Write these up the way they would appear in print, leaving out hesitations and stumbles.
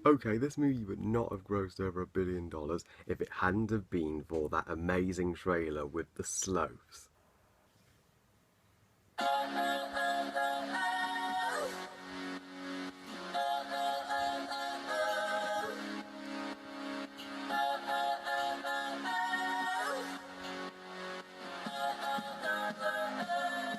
Okay, this movie would not have grossed over $1 billion if it hadn't have been for that amazing trailer with the sloths.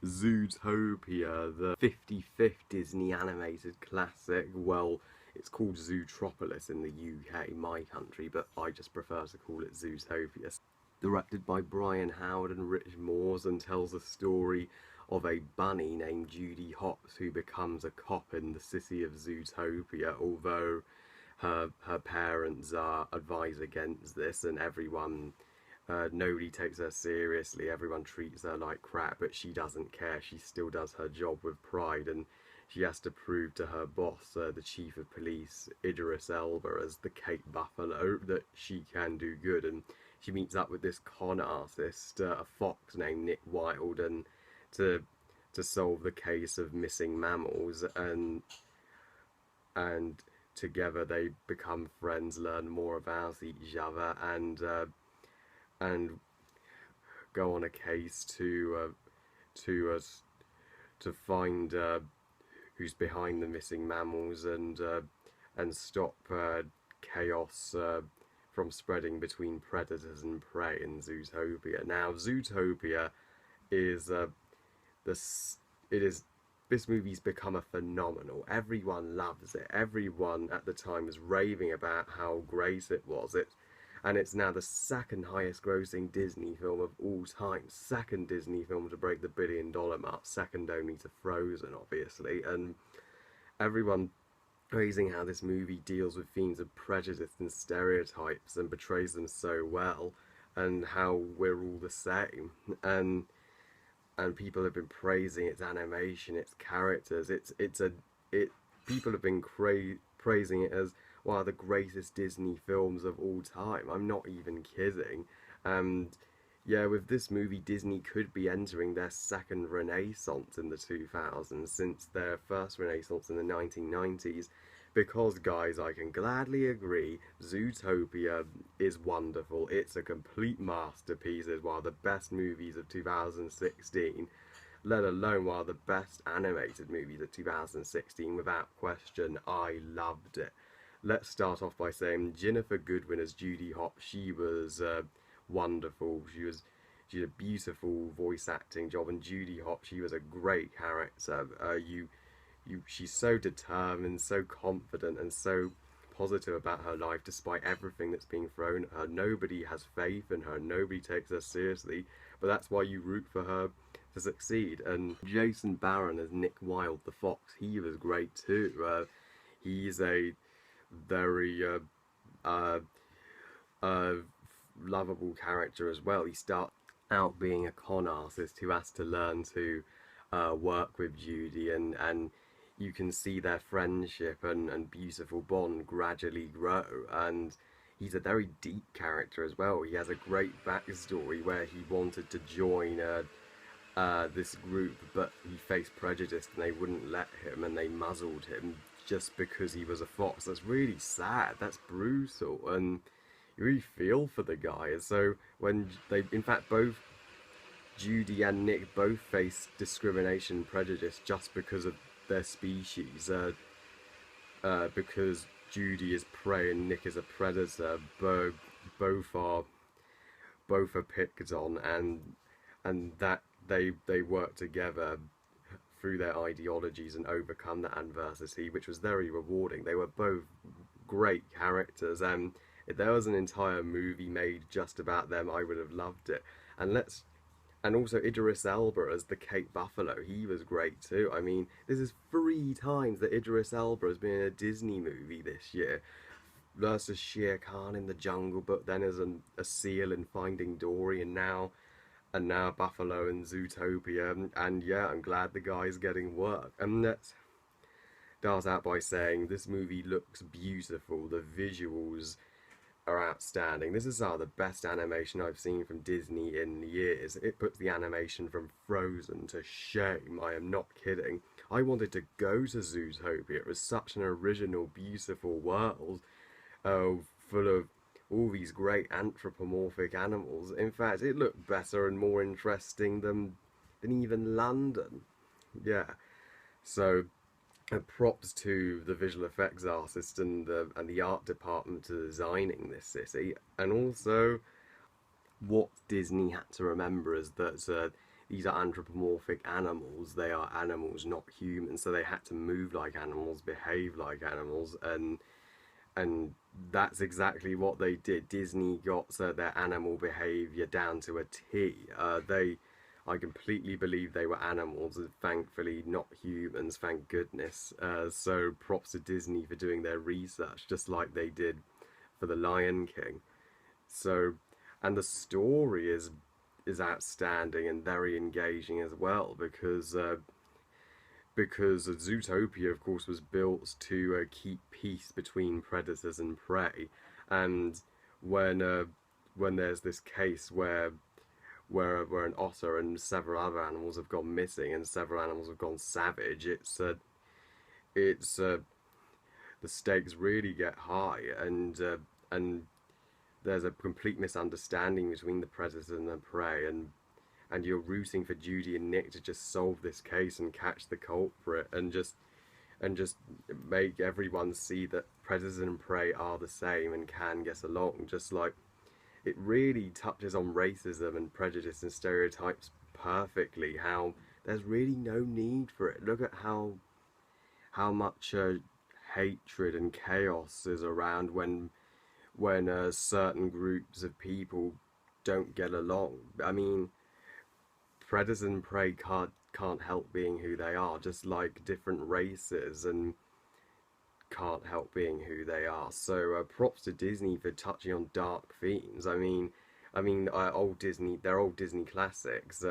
Zootopia, the 55th Disney animated classic. Well, it's called Zootropolis in the UK, my country, but I just prefer to call it Zootopia. Directed by Brian Howard and Rich Moores, and tells the story of a bunny named Judy Hopps who becomes a cop in the city of Zootopia, although her parents advise against this, and nobody takes her seriously, everyone treats her like crap, but she doesn't care, she still does her job with pride, and she has to prove to her boss, the chief of police, Idris Elba, as the Cape Buffalo, that she can do good, and she meets up with this con artist, a fox named Nick Wilde, and to solve the case of missing mammals, and together they become friends, learn more about each other, and go on a case to uh, to find who's behind the missing mammals, and stop chaos from spreading between predators and prey in Zootopia. Now, Zootopia is this it is this movie's become a phenomenal. Everyone loves it. Everyone at the time was raving about how great it was. And it's now the second highest grossing Disney film of all time. Second Disney film to break the $1 billion mark. Second only to Frozen, obviously. And everyone praising how this movie deals with themes of prejudice and stereotypes and portrays them so well, and how we're all the same. And people have been praising its animation, its characters. People have been praising it as one of the greatest Disney films of all time. I'm not even kidding. And yeah, with this movie, Disney could be entering their second renaissance in the 2000s, since their first renaissance in the 1990s. Because, guys, I can gladly agree, Zootopia is wonderful. It's a complete masterpiece. It's one of the best movies of 2016, let alone one of the best animated movies of 2016, without question. I loved it. Let's start off by saying Jennifer Goodwin as Judy Hopps. She was wonderful. She did a beautiful voice acting job, and Judy Hopps, she was a great character. She's so determined, so confident, and so positive about her life despite everything that's being thrown at her. Nobody has faith in her, nobody takes her seriously, but that's why you root for her to succeed. And Jason Barron as Nick Wilde the fox, he was great too. He's a very lovable character as well. He starts out being a con artist who has to learn to work with Judy, and you can see their friendship and beautiful bond gradually grow. And he's a very deep character as well. He has a great backstory where he wanted to join this group, but he faced prejudice and they wouldn't let him, and they muzzled him just because he was a fox. That's really sad. That's brutal, and you really feel for the guy. And so when they, in fact, both Judy and Nick both face discrimination and prejudice just because of their species, because Judy is prey and Nick is a predator. Both are picked on, and that they work together through their ideologies and overcome that adversity, which was very rewarding. They were both great characters, and if there was an entire movie made just about them, I would have loved it. And also Idris Elba as the Cape Buffalo, he was great too. I mean, this is 3 times that Idris Elba has been in a Disney movie this year. Versus Shere Khan in The Jungle Book, then as a seal in Finding Dory, and now Buffalo in Zootopia. And yeah, I'm glad the guy's getting work. And let's start out by saying this movie looks beautiful. The visuals are outstanding. This is some of the best animation I've seen from Disney in years. It puts the animation from Frozen to shame. I am not kidding. I wanted to go to Zootopia. It was such an original, beautiful world, full of all these great anthropomorphic animals. In fact, it looked better and more interesting than even London. Yeah. So props to the visual effects artist and the art department to designing this city, and also what Disney had to remember is that these are anthropomorphic animals. They are animals, not humans. So they had to move like animals, behave like animals, and that's exactly what they did. Disney got their animal behavior down to a T. I completely believe they were animals, and thankfully not humans, thank goodness. So props to Disney for doing their research, just like they did for The Lion King. So, and the story is outstanding and very engaging as well because Zootopia, of course, was built to keep peace between predators and prey, and when uh, when there's this case where an otter and several other animals have gone missing and several animals have gone savage, it's the stakes really get high, and there's a complete misunderstanding between the predator and the prey, and you're rooting for Judy and Nick to just solve this case and catch the culprit, and just make everyone see that predators and prey are the same and can get along. Just like it really touches on racism and prejudice and stereotypes perfectly. How there's really no need for it. Look at how much hatred and chaos is around when certain groups of people don't get along. I mean, predators and prey can't help being who they are, just like different races and can't help being who they are. So props to Disney for touching on dark themes. Old Disney, they're old Disney classics.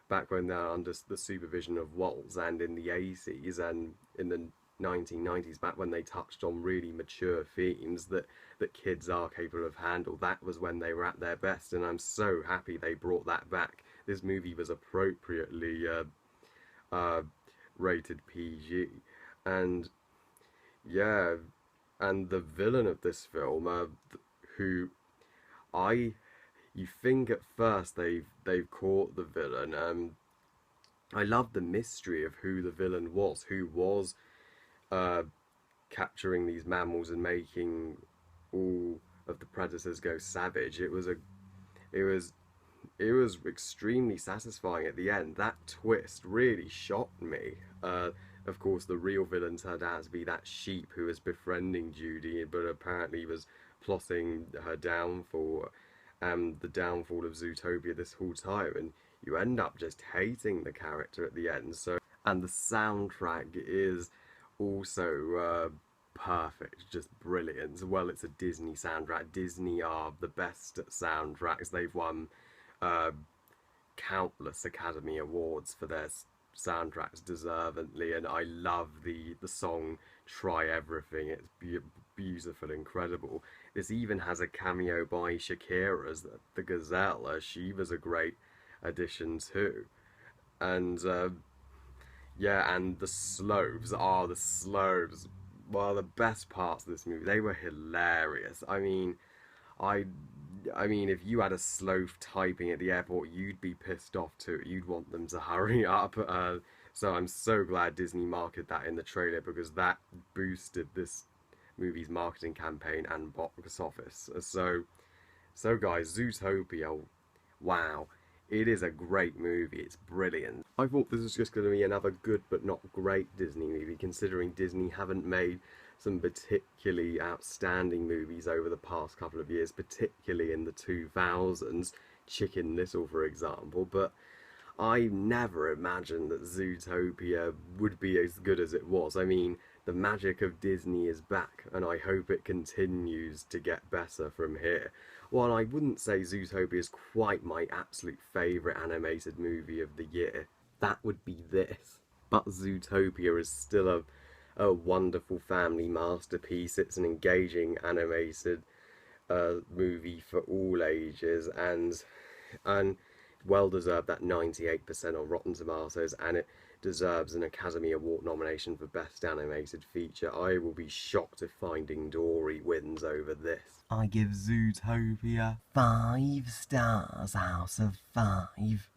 Back when they're under the supervision of Waltz, and in the 80s and in the 1990s, back when they touched on really mature themes that kids are capable of handle. That was when they were at their best, and I'm so happy they brought that back. This movie was appropriately uh, rated PG, and yeah, and the villain of this film, who I you think at first they've caught the villain. I love the mystery of who the villain was, who was uh, capturing these mammals and making all of the predators go savage. It was it was extremely satisfying at the end. That twist really shocked me. Of course, the real villain turned out to be that sheep who was befriending Judy, but apparently was plotting her downfall, and the downfall of Zootopia this whole time. And you end up just hating the character at the end. So, and the soundtrack is also perfect, just brilliant. Well, it's a Disney soundtrack. Disney are the best at soundtracks. They've won uh, countless Academy Awards for their soundtracks deservedly, and I love the song "Try Everything." It's beautiful, incredible. This even has a cameo by Shakira as the gazelle. She was a great addition too, and yeah, and the Sloves are the Sloves. Well, the best parts of this movie, they were hilarious. I I mean, if you had a sloth typing at the airport, you'd be pissed off too. You'd want them to hurry up. So I'm so glad Disney marketed that in the trailer, because that boosted this movie's marketing campaign and box office. So guys, Zootopia, wow. It is a great movie. It's brilliant. I thought this was just going to be another good but not great Disney movie, considering Disney haven't made some particularly outstanding movies over the past couple of years, particularly in the 2000s. Chicken Little, for example. But I never imagined that Zootopia would be as good as it was. I mean, the magic of Disney is back, and I hope it continues to get better from here. While I wouldn't say Zootopia is quite my absolute favourite animated movie of the year, that would be this. But Zootopia is still a wonderful family masterpiece. It's an engaging animated movie for all ages, and well deserved that 98% on Rotten Tomatoes, and it deserves an Academy Award nomination for Best Animated Feature. I will be shocked if Finding Dory wins over this. I give Zootopia 5 stars out of 5.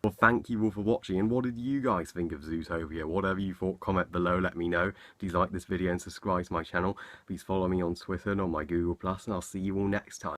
Well, thank you all for watching, and what did you guys think of Zootopia? Whatever you thought, comment below, let me know. Please like this video and subscribe to my channel. Please follow me on Twitter and on my Google+, and I'll see you all next time.